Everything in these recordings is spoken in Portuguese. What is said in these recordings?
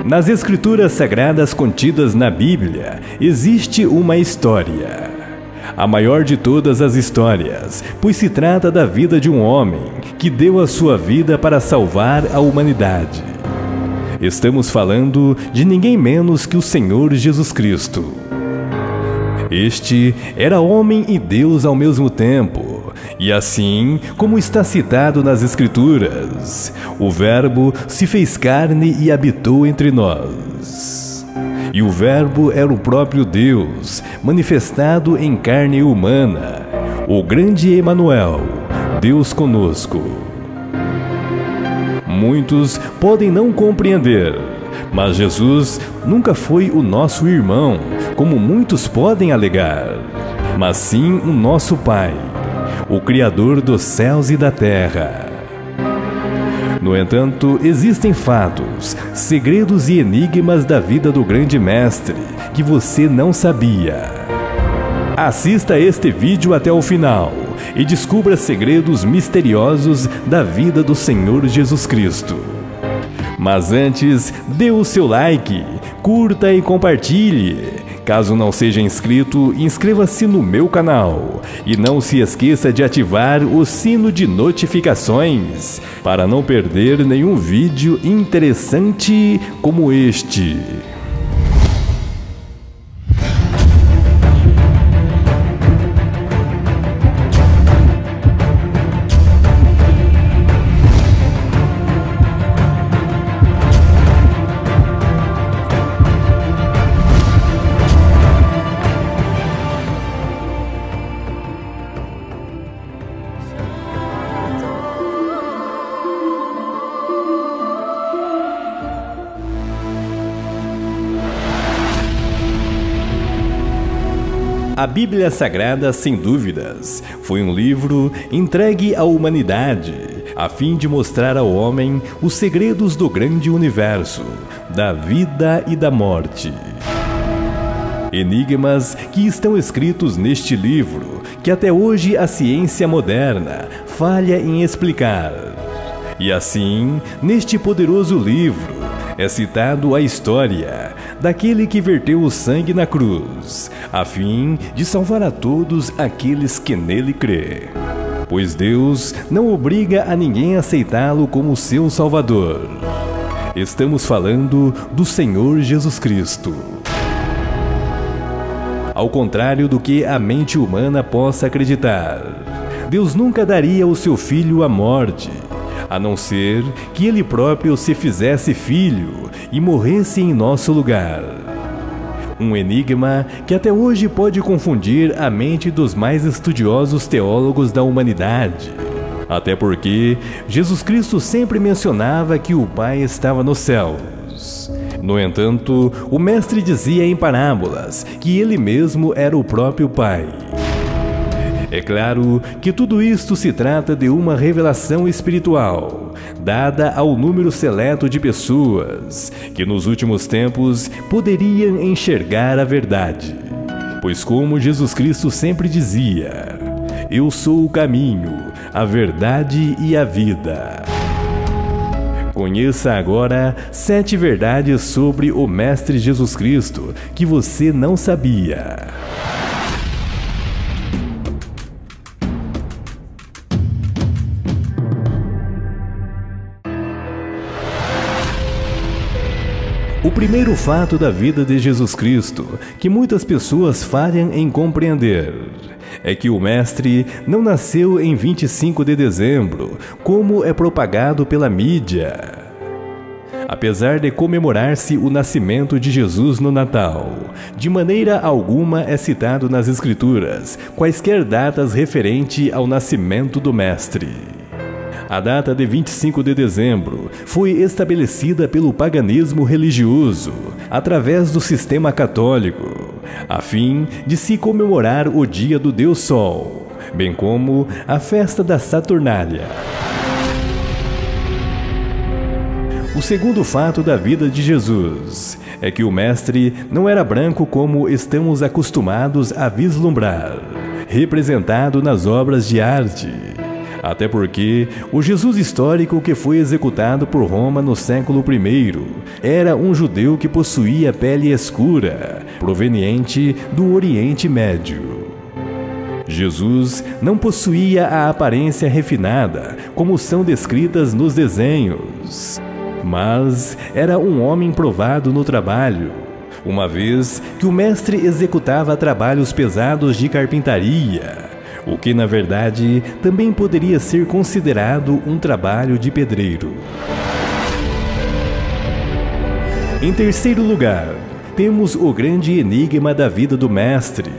Nas escrituras sagradas contidas na Bíblia, existe uma história. A maior de todas as histórias, pois se trata da vida de um homem que deu a sua vida para salvar a humanidade. Estamos falando de ninguém menos que o Senhor Jesus Cristo. Este era homem e Deus ao mesmo tempo, e assim como está citado nas Escrituras, o Verbo se fez carne e habitou entre nós. E o Verbo era o próprio Deus, manifestado em carne humana, o grande Emanuel, Deus conosco. Muitos podem não compreender, mas Jesus nunca foi o nosso irmão, como muitos podem alegar, mas sim o nosso Pai, o Criador dos céus e da terra. No entanto, existem fatos, segredos e enigmas da vida do grande mestre que você não sabia. Assista este vídeo até o final e descubra segredos misteriosos da vida do Senhor Jesus Cristo. Mas antes, dê o seu like, curta e compartilhe. Caso não seja inscrito, inscreva-se no meu canal e não se esqueça de ativar o sino de notificações para não perder nenhum vídeo interessante como este. A Bíblia Sagrada, sem dúvidas, foi um livro entregue à humanidade, a fim de mostrar ao homem os segredos do grande universo, da vida e da morte. Enigmas que estão escritos neste livro, que até hoje a ciência moderna falha em explicar. E assim, neste poderoso livro, é citado a história daquele que verteu o sangue na cruz, a fim de salvar a todos aqueles que nele crê. Pois Deus não obriga a ninguém a aceitá-lo como seu Salvador. Estamos falando do Senhor Jesus Cristo. Ao contrário do que a mente humana possa acreditar, Deus nunca daria o seu Filho à morte, a não ser que Ele próprio se fizesse filho e morresse em nosso lugar. Um enigma que até hoje pode confundir a mente dos mais estudiosos teólogos da humanidade. Até porque Jesus Cristo sempre mencionava que o Pai estava nos céus. No entanto, o Mestre dizia em parábolas que Ele mesmo era o próprio Pai. É claro que tudo isto se trata de uma revelação espiritual, dada ao número seleto de pessoas que nos últimos tempos poderiam enxergar a verdade. Pois como Jesus Cristo sempre dizia, eu sou o caminho, a verdade e a vida. Conheça agora 7 verdades sobre o Mestre Jesus Cristo que você não sabia. O primeiro fato da vida de Jesus Cristo, que muitas pessoas falham em compreender, é que o Mestre não nasceu em 25 de dezembro, como é propagado pela mídia. Apesar de comemorar-se o nascimento de Jesus no Natal, de maneira alguma é citado nas Escrituras quaisquer datas referentes ao nascimento do Mestre. A data de 25 de dezembro foi estabelecida pelo paganismo religioso, através do sistema católico, a fim de se comemorar o dia do Deus Sol, bem como a festa da Saturnália. O segundo fato da vida de Jesus é que o Mestre não era branco como estamos acostumados a vislumbrar, representado nas obras de arte. Até porque o Jesus histórico que foi executado por Roma no século I era um judeu que possuía pele escura, proveniente do Oriente Médio. Jesus não possuía a aparência refinada, como são descritas nos desenhos, mas era um homem provado no trabalho, uma vez que o mestre executava trabalhos pesados de carpintaria, o que na verdade também poderia ser considerado um trabalho de pedreiro. Em terceiro lugar, temos o grande enigma da vida do mestre,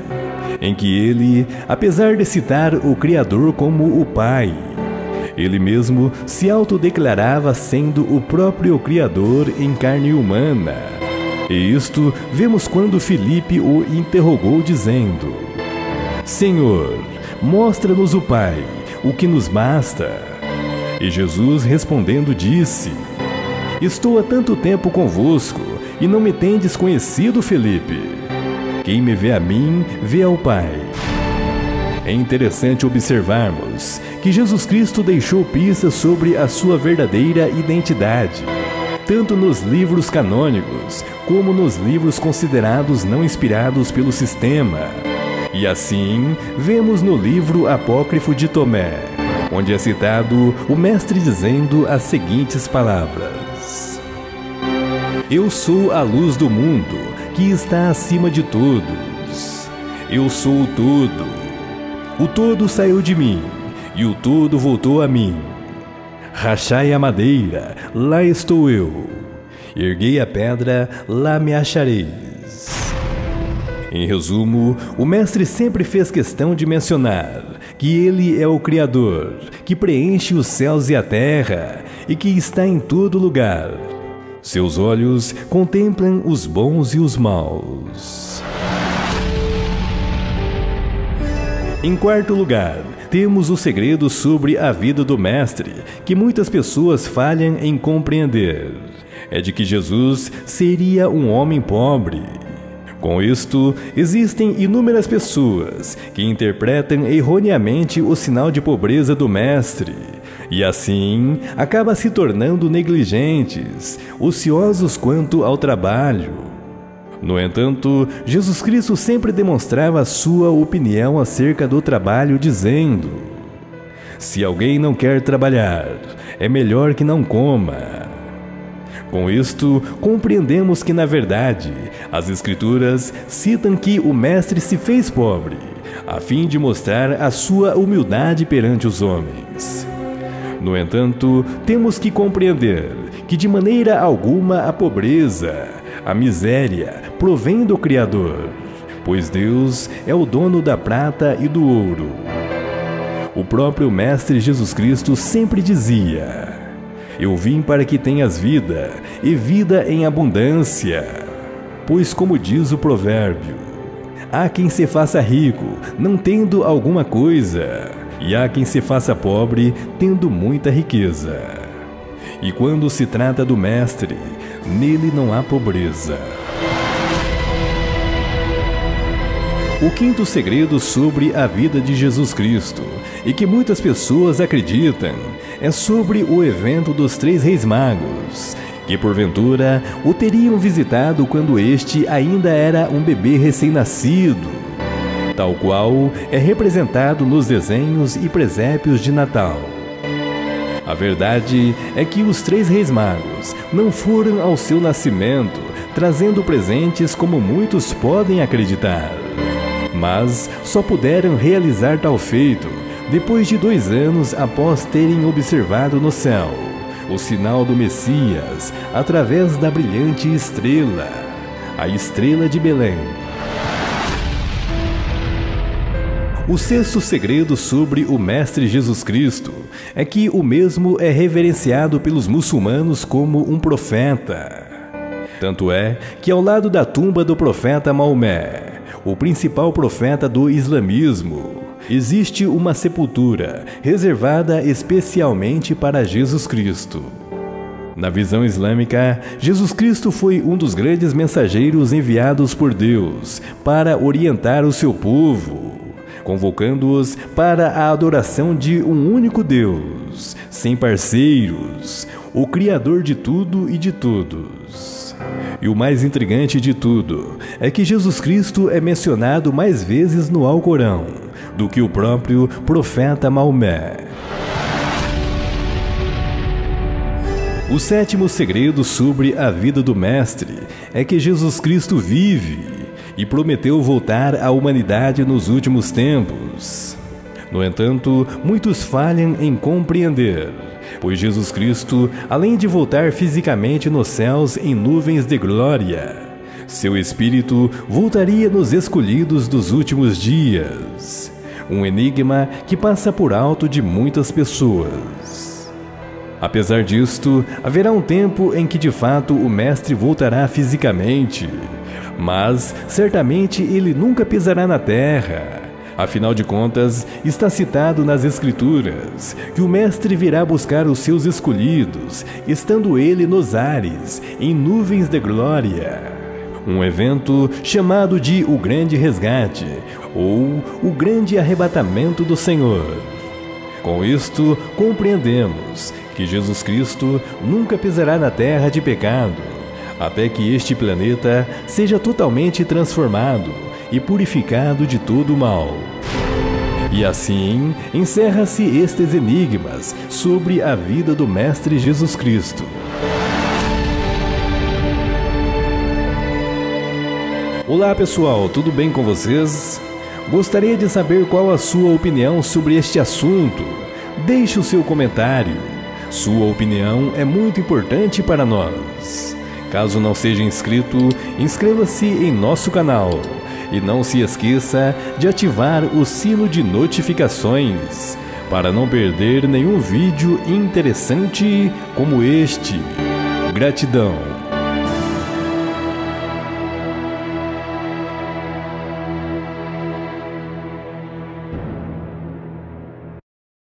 em que ele, apesar de citar o Criador como o Pai, ele mesmo se autodeclarava sendo o próprio Criador em carne humana. E isto vemos quando Filipe o interrogou dizendo: Senhor, mostra-nos o Pai, o que nos basta. E Jesus respondendo disse: Estou há tanto tempo convosco, e não me tendes conhecido, Filipe? Quem me vê a mim, vê ao Pai. É interessante observarmos que Jesus Cristo deixou pistas sobre a sua verdadeira identidade, tanto nos livros canônicos, como nos livros considerados não inspirados pelo sistema. E assim, vemos no livro apócrifo de Tomé, onde é citado o mestre dizendo as seguintes palavras: Eu sou a luz do mundo, que está acima de todos. Eu sou o todo. O todo saiu de mim, e o todo voltou a mim. Rachai a madeira, lá estou eu. Erguei a pedra, lá me achareis. Em resumo, o mestre sempre fez questão de mencionar que ele é o Criador, que preenche os céus e a terra, e que está em todo lugar. Seus olhos contemplam os bons e os maus. Em quarto lugar, temos o segredo sobre a vida do Mestre, que muitas pessoas falham em compreender. É de que Jesus seria um homem pobre. Com isto, existem inúmeras pessoas que interpretam erroneamente o sinal de pobreza do Mestre, e assim acaba se tornando negligentes, ociosos quanto ao trabalho. No entanto, Jesus Cristo sempre demonstrava sua opinião acerca do trabalho, dizendo: Se alguém não quer trabalhar, é melhor que não coma. Com isto, compreendemos que, na verdade, as Escrituras citam que o Mestre se fez pobre, a fim de mostrar a sua humildade perante os homens. No entanto, temos que compreender que de maneira alguma a pobreza, a miséria, provém do Criador, pois Deus é o dono da prata e do ouro. O próprio Mestre Jesus Cristo sempre dizia: Eu vim para que tenhas vida, e vida em abundância. Pois, como diz o provérbio, há quem se faça rico, não tendo alguma coisa, e há quem se faça pobre, tendo muita riqueza. E quando se trata do Mestre, nele não há pobreza. O quinto segredo sobre a vida de Jesus Cristo, e que muitas pessoas acreditam, é sobre o evento dos 3 reis magos, que porventura o teriam visitado quando este ainda era um bebê recém-nascido, tal qual é representado nos desenhos e presépios de Natal. A verdade é que os 3 reis magos não foram ao seu nascimento trazendo presentes como muitos podem acreditar, mas só puderam realizar tal feito depois de 2 anos após terem observado no céu o sinal do Messias através da brilhante estrela, a estrela de Belém. O sexto segredo sobre o Mestre Jesus Cristo é que o mesmo é reverenciado pelos muçulmanos como um profeta. Tanto é que ao lado da tumba do profeta Maomé, o principal profeta do islamismo, existe uma sepultura reservada especialmente para Jesus Cristo. Na visão islâmica, Jesus Cristo foi um dos grandes mensageiros enviados por Deus para orientar o seu povo, convocando-os para a adoração de um único Deus, sem parceiros, o Criador de tudo e de todos. E o mais intrigante de tudo é que Jesus Cristo é mencionado mais vezes no Alcorão do que o próprio profeta Maomé. O sétimo segredo sobre a vida do Mestre é que Jesus Cristo vive e prometeu voltar à humanidade nos últimos tempos. No entanto, muitos falham em compreender, pois Jesus Cristo, além de voltar fisicamente nos céus em nuvens de glória, seu Espírito voltaria nos escolhidos dos últimos dias. Um enigma que passa por alto de muitas pessoas. Apesar disto, haverá um tempo em que de fato o Mestre voltará fisicamente, mas certamente ele nunca pisará na terra. Afinal de contas, está citado nas Escrituras que o Mestre virá buscar os seus escolhidos, estando ele nos ares, em nuvens de glória. Um evento chamado de o Grande Resgate, ou o Grande Arrebatamento do Senhor. Com isto, compreendemos que Jesus Cristo nunca pisará na terra de pecado, até que este planeta seja totalmente transformado e purificado de todo o mal. E assim, encerra-se estes enigmas sobre a vida do Mestre Jesus Cristo. Olá pessoal, tudo bem com vocês? Gostaria de saber qual a sua opinião sobre este assunto. Deixe o seu comentário. Sua opinião é muito importante para nós. Caso não seja inscrito, inscreva-se em nosso canal. E não se esqueça de ativar o sino de notificações para não perder nenhum vídeo interessante como este. Gratidão!